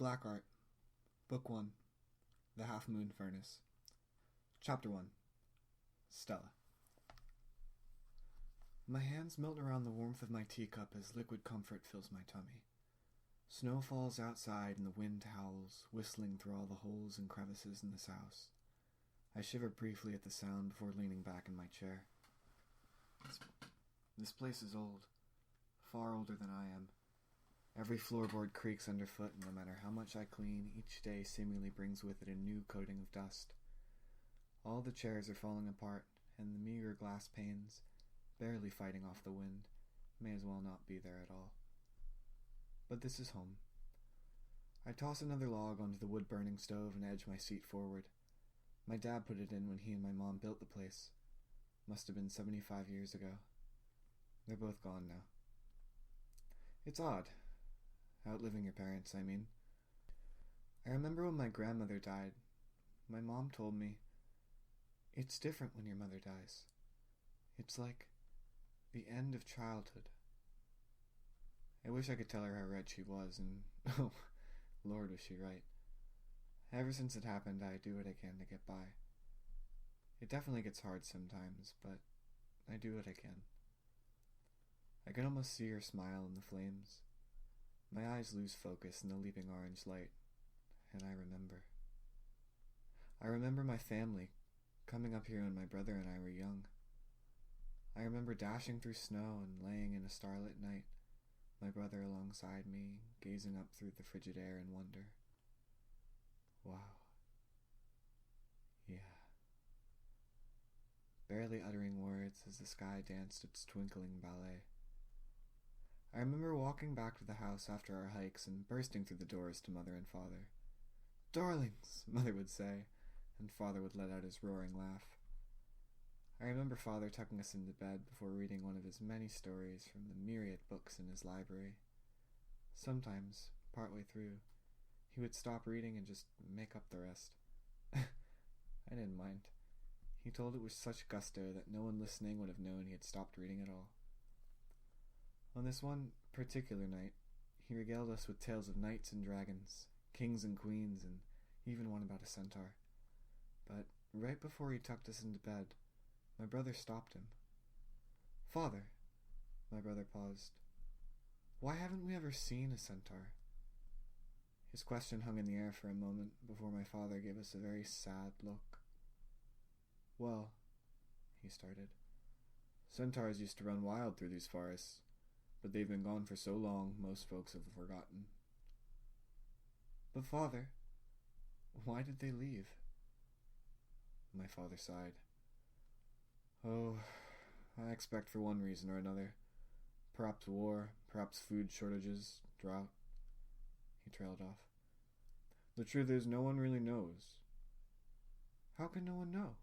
Black Art, Book 1, The Half Moon Furnace. Chapter 1, Stella. My hands melt around the warmth of my teacup as liquid comfort fills my tummy. Snow falls outside and the wind howls, whistling through all the holes and crevices in this house. I shiver briefly at the sound before leaning back in my chair. This place is old, far older than I am. Every floorboard creaks underfoot, and no matter how much I clean, each day seemingly brings with it a new coating of dust. All the chairs are falling apart, and the meager glass panes, barely fighting off the wind, may as well not be there at all. But this is home. I toss another log onto the wood-burning stove and edge my seat forward. My dad put it in when he and my mom built the place. Must have been 75 years ago. They're both gone now. It's odd. Outliving your parents, I mean. I remember when my grandmother died. My mom told me, it's different when your mother dies. It's like the end of childhood. I wish I could tell her how right she was, and oh, Lord, was she right. Ever since it happened, I do what I can to get by. It definitely gets hard sometimes, but I do what I can. I can almost see her smile in the flames. My eyes lose focus in the leaping orange light, and I remember. I remember my family coming up here when my brother and I were young. I remember dashing through snow and laying in a starlit night, my brother alongside me, gazing up through the frigid air in wonder. Wow. Yeah. Barely uttering words as the sky danced its twinkling ballet. I remember walking back to the house after our hikes and bursting through the doors to Mother and Father. "Darlings," Mother would say, and Father would let out his roaring laugh. I remember Father tucking us into bed before reading one of his many stories from the myriad books in his library. Sometimes, partway through, he would stop reading and just make up the rest. I didn't mind. He told it with such gusto that no one listening would have known he had stopped reading at all. On this one particular night, he regaled us with tales of knights and dragons, kings and queens, and even one about a centaur. But right before he tucked us into bed, my brother stopped him. "Father," my brother paused, "why haven't we ever seen a centaur?" His question hung in the air for a moment before my father gave us a very sad look. "Well," he started, "centaurs used to run wild through these forests, but they've been gone for so long most folks have forgotten." "But Father, why did they leave?" My father sighed. "Oh, I expect for one reason or another. Perhaps war, perhaps food shortages, drought." He trailed off. "The truth is, no one really knows." "How can no one know?"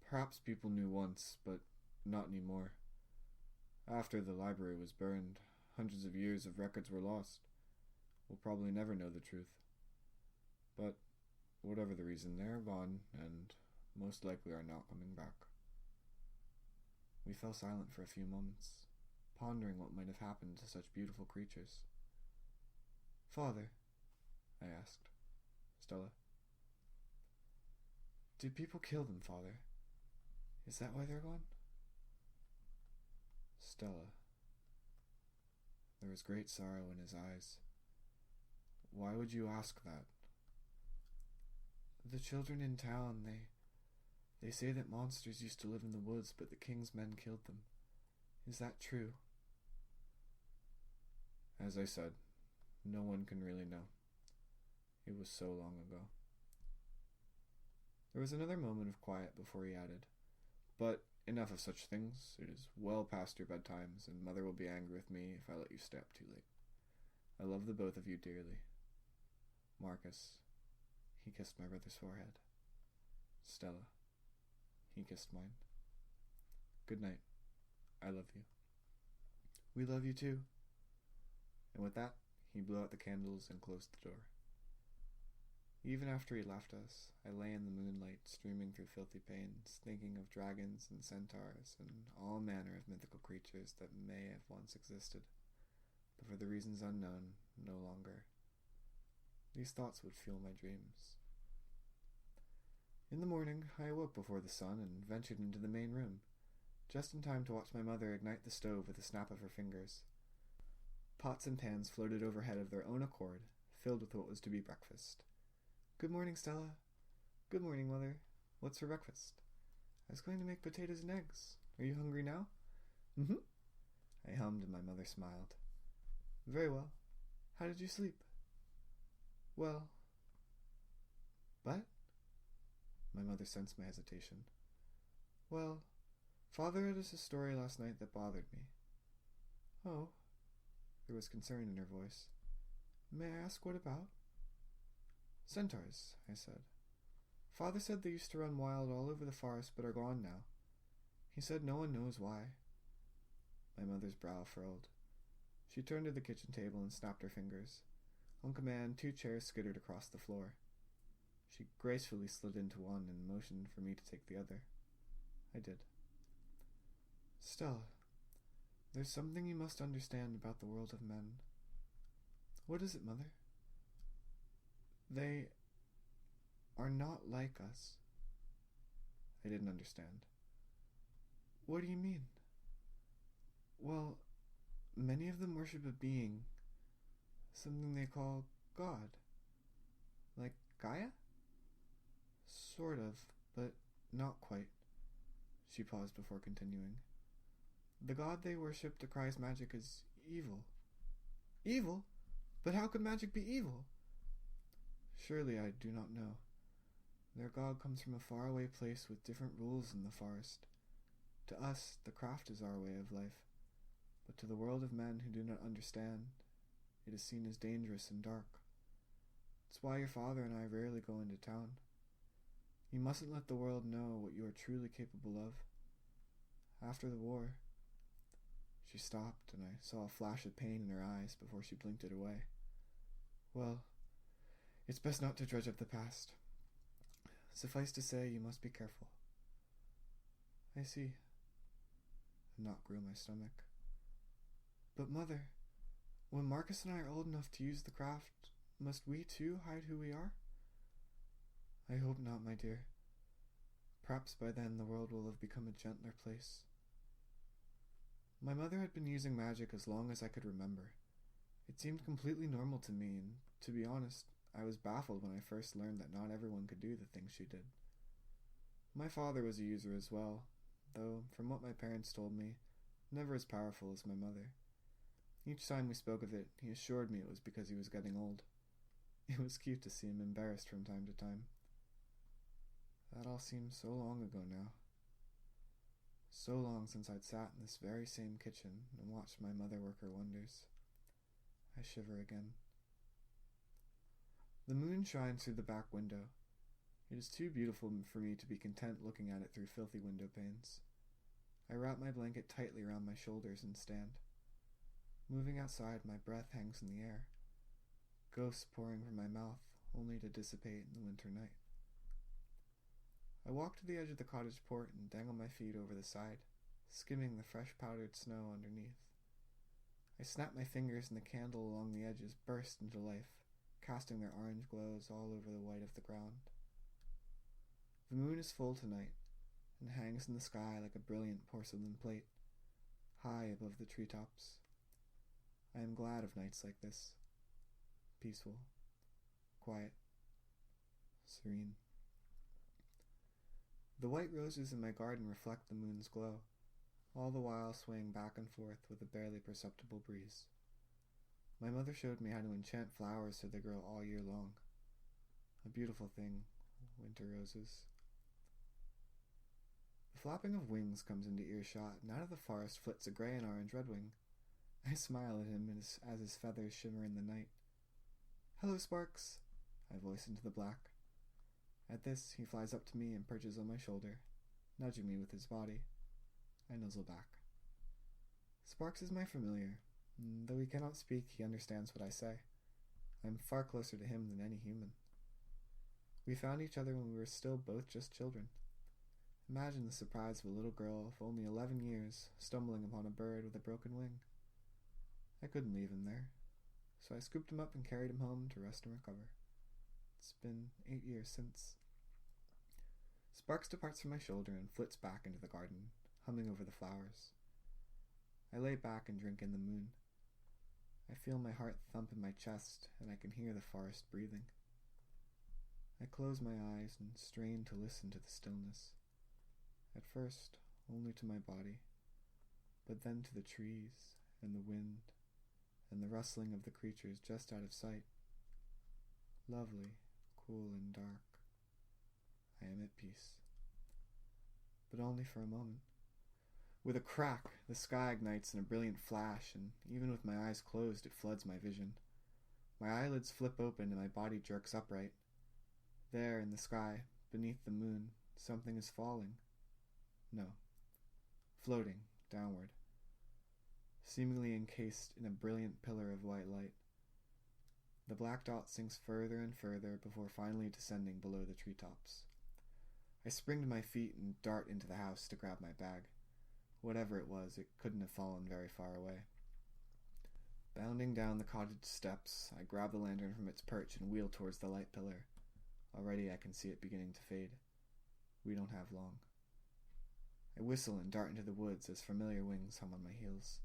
Perhaps people knew once, but not anymore. After the library was burned, hundreds of years of records were lost. We'll probably never know the truth. But whatever the reason, they're gone, and most likely are not coming back. We fell silent for a few moments, pondering what might have happened to such beautiful creatures. "Father," I asked. "Stella?" "Did people kill them, Father? Is that why they're gone?" "Stella." There was great sorrow in his eyes. "Why would you ask that?" "The children in town, they say that monsters used to live in the woods, but the king's men killed them. Is that true?" As I said, no one can really know. It was so long ago. There was another moment of quiet before he added, "But enough of such things. It is well past your bedtimes, and Mother will be angry with me if I let you stay up too late. I love the both of you dearly. Marcus," he kissed my brother's forehead. "Stella," he kissed mine. "Good night. I love you." "We love you too." And with that, he blew out the candles and closed the door. Even after he left us, I lay in the moonlight, streaming through filthy panes, thinking of dragons and centaurs and all manner of mythical creatures that may have once existed, but for the reasons unknown, no longer. These thoughts would fuel my dreams. In the morning, I awoke before the sun and ventured into the main room, just in time to watch my mother ignite the stove with a snap of her fingers. Pots and pans floated overhead of their own accord, filled with what was to be breakfast. "Good morning, Stella." "Good morning, Mother. What's for breakfast?" "I was going to make potatoes and eggs. Are you hungry now?" "Mm-hmm." I hummed and my mother smiled. "Very well. How did you sleep?" "Well." "What?" My mother sensed my hesitation. "Well, Father read us a story last night that bothered me." "Oh." There was concern in her voice. "May I ask what about?" "Centaurs," I said. "Father said they used to run wild all over the forest but are gone now. He said no one knows why." My mother's brow furrowed. She turned to the kitchen table and snapped her fingers. On command, 2 chairs skittered across the floor. She gracefully slid into one and motioned for me to take the other. I did. "Stella, there's something you must understand about the world of men." "What is it, Mother?" "They are not like us." I didn't understand. "What do you mean?" "Well, many of them worship a being, something they call God. Like Gaia?" "Sort of, but not quite." She paused before continuing. "The god they worship decries magic as evil." "Evil? But how could magic be evil?" "Surely I do not know. Their god comes from a faraway place with different rules in the forest. To us, the craft is our way of life, but to the world of men who do not understand, it is seen as dangerous and dark. It's why your father and I rarely go into town. You mustn't let the world know what you are truly capable of. After the war..." She stopped, and I saw a flash of pain in her eyes before she blinked it away. "Well, it's best not to dredge up the past. Suffice to say, you must be careful." "I see." A knot grew in my stomach. "But Mother, when Marcus and I are old enough to use the craft, must we too hide who we are?" "I hope not, my dear. Perhaps by then the world will have become a gentler place." My mother had been using magic as long as I could remember. It seemed completely normal to me, and to be honest, I was baffled when I first learned that not everyone could do the things she did. My father was a user as well, though, from what my parents told me, never as powerful as my mother. Each time we spoke of it, he assured me it was because he was getting old. It was cute to see him embarrassed from time to time. That all seems so long ago now. So long since I'd sat in this very same kitchen and watched my mother work her wonders. I shiver again. The moon shines through the back window. It is too beautiful for me to be content looking at it through filthy window panes. I wrap my blanket tightly around my shoulders and stand. Moving outside, my breath hangs in the air. Ghosts pouring from my mouth, only to dissipate in the winter night. I walk to the edge of the cottage port and dangle my feet over the side, skimming the fresh powdered snow underneath. I snap my fingers and the candle along the edges burst into life, casting their orange glows all over the white of the ground. The moon is full tonight, and hangs in the sky like a brilliant porcelain plate, high above the treetops. I am glad of nights like this. Peaceful, quiet, serene. The white roses in my garden reflect the moon's glow, all the while swaying back and forth with a barely perceptible breeze. My mother showed me how to enchant flowers so they grow all year long. A beautiful thing, winter roses. The flapping of wings comes into earshot, and out of the forest flits a gray and orange redwing. I smile at him as his feathers shimmer in the night. "Hello, Sparks," I voice into the black. At this, he flies up to me and perches on my shoulder, nudging me with his body. I nuzzle back. Sparks is my familiar. Though he cannot speak, he understands what I say. I am far closer to him than any human. We found each other when we were still both just children. Imagine the surprise of a little girl of only 11 years stumbling upon a bird with a broken wing. I couldn't leave him there, so I scooped him up and carried him home to rest and recover. It's been 8 years since. Sparks departs from my shoulder and flits back into the garden, humming over the flowers. I lay back and drink in the moon. I feel my heart thump in my chest, and I can hear the forest breathing. I close my eyes and strain to listen to the stillness. At first, only to my body, but then to the trees and the wind and the rustling of the creatures just out of sight. Lovely, cool and dark. I am at peace. But only for a moment. With a crack, the sky ignites in a brilliant flash, and even with my eyes closed, it floods my vision. My eyelids flip open and my body jerks upright. There, in the sky, beneath the moon, something is falling. No. Floating, downward. Seemingly encased in a brilliant pillar of white light. The black dot sinks further and further before finally descending below the treetops. I spring to my feet and dart into the house to grab my bag. Whatever it was, it couldn't have fallen very far away. Bounding down the cottage steps, I grab the lantern from its perch and wheel towards the light pillar. Already I can see it beginning to fade. We don't have long. I whistle and dart into the woods as familiar wings hum on my heels.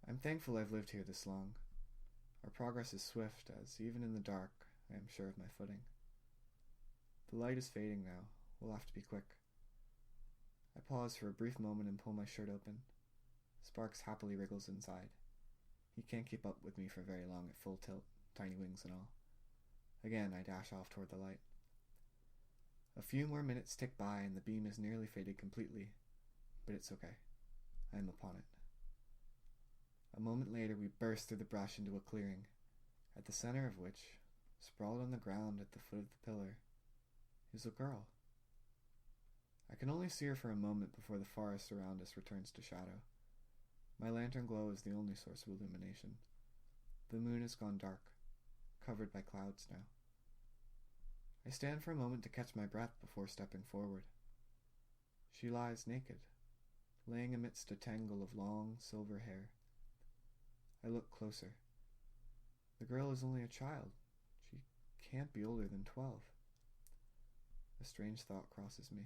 I'm thankful I've lived here this long. Our progress is swift, as even in the dark, I am sure of my footing. The light is fading now. We'll have to be quick. I pause for a brief moment and pull my shirt open. Sparks happily wriggles inside. He can't keep up with me for very long at full tilt, tiny wings and all. Again, I dash off toward the light. A few more minutes tick by and the beam is nearly faded completely, but it's okay. I am upon it. A moment later, we burst through the brush into a clearing, at the center of which, sprawled on the ground at the foot of the pillar, is a girl. I can only see her for a moment before the forest around us returns to shadow. My lantern glow is the only source of illumination. The moon has gone dark, covered by clouds now. I stand for a moment to catch my breath before stepping forward. She lies naked, laying amidst a tangle of long, silver hair. I look closer. The girl is only a child. She can't be older than 12. A strange thought crosses me.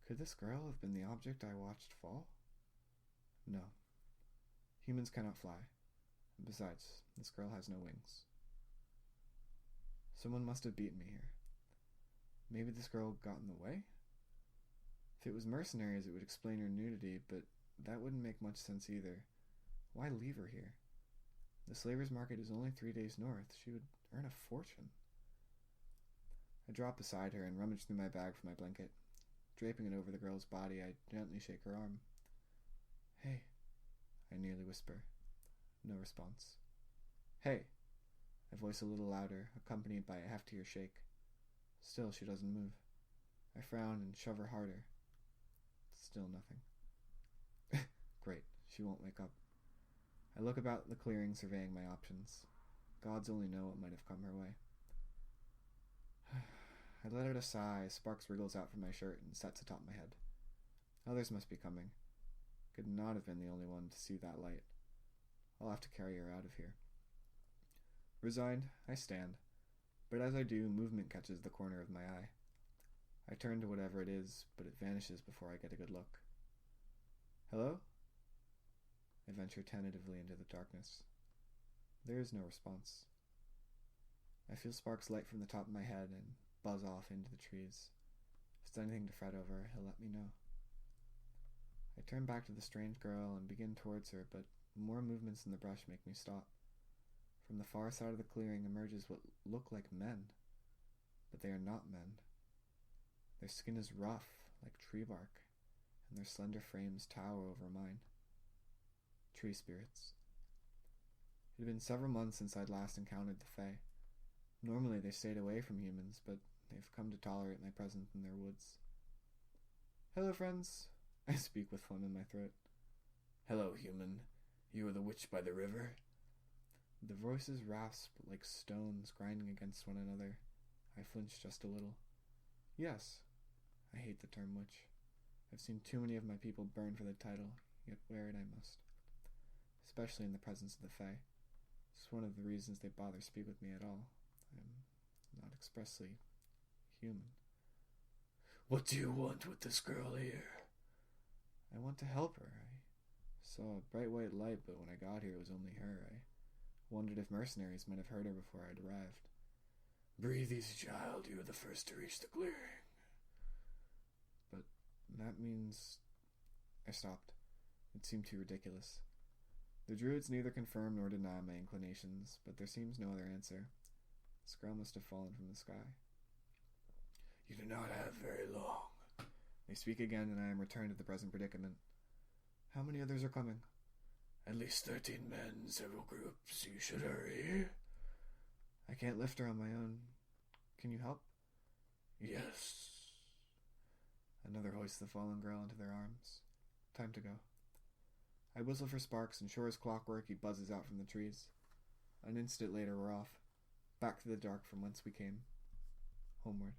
Could this girl have been the object I watched fall? No. Humans cannot fly. And besides, this girl has no wings. Someone must have beaten me here. Maybe this girl got in the way? If it was mercenaries, it would explain her nudity, but that wouldn't make much sense either. Why leave her here? The slavers' market is only 3 days north. She would earn a fortune. I drop beside her and rummage through my bag for my blanket. Draping it over the girl's body, I gently shake her arm. Hey, I nearly whisper. No response. Hey, I voice a little louder, accompanied by a heftier shake. Still, she doesn't move. I frown and shove her harder. Still nothing. Great, she won't wake up. I look about the clearing, surveying my options. Gods only know what might have come her way. I let out a sigh as Sparks wriggles out from my shirt and sets atop my head. Others must be coming. Could not have been the only one to see that light. I'll have to carry her out of here. Resigned, I stand, but as I do, movement catches the corner of my eye. I turn to whatever it is, but it vanishes before I get a good look. Hello? I venture tentatively into the darkness. There is no response. I feel Sparks light from the top of my head and buzz off into the trees. If it's anything to fret over, he'll let me know. I turn back to the strange girl and begin towards her, but more movements in the brush make me stop. From the far side of the clearing emerges what look like men, but they are not men. Their skin is rough, like tree bark, and their slender frames tower over mine. Tree spirits. It had been several months since I'd last encountered the Fae. Normally they stayed away from humans, but they've come to tolerate my presence in their woods. Hello, friends. I speak with phlegm in my throat. Hello, human. You are the witch by the river? The voices rasp like stones grinding against one another. I flinch just a little. Yes. I hate the term witch. I've seen too many of my people burn for the title, yet wear it I must. especially in the presence of the Fae. It's one of the reasons they bother speak with me at all. I'm not expressly human. What do you want with this girl here? I want to help her. I saw a bright white light, but when I got here it was only her. I wondered if mercenaries might have heard her before I'd arrived. Breathe easy, child. You are the first to reach the clearing. But that means... I stopped. It seemed too ridiculous. The druids neither confirm nor deny my inclinations, but there seems no other answer. This girl must have fallen from the sky. You do not have very long. They speak again, and I am returned to the present predicament. How many others are coming? At least 13 men, several groups. You should hurry. I can't lift her on my own. Can you help? Yes. Another hoists the fallen girl into their arms. Time to go. I whistle for Sparks, and sure as clockwork he buzzes out from the trees. An instant later we're off, back to the dark from whence we came. Homeward.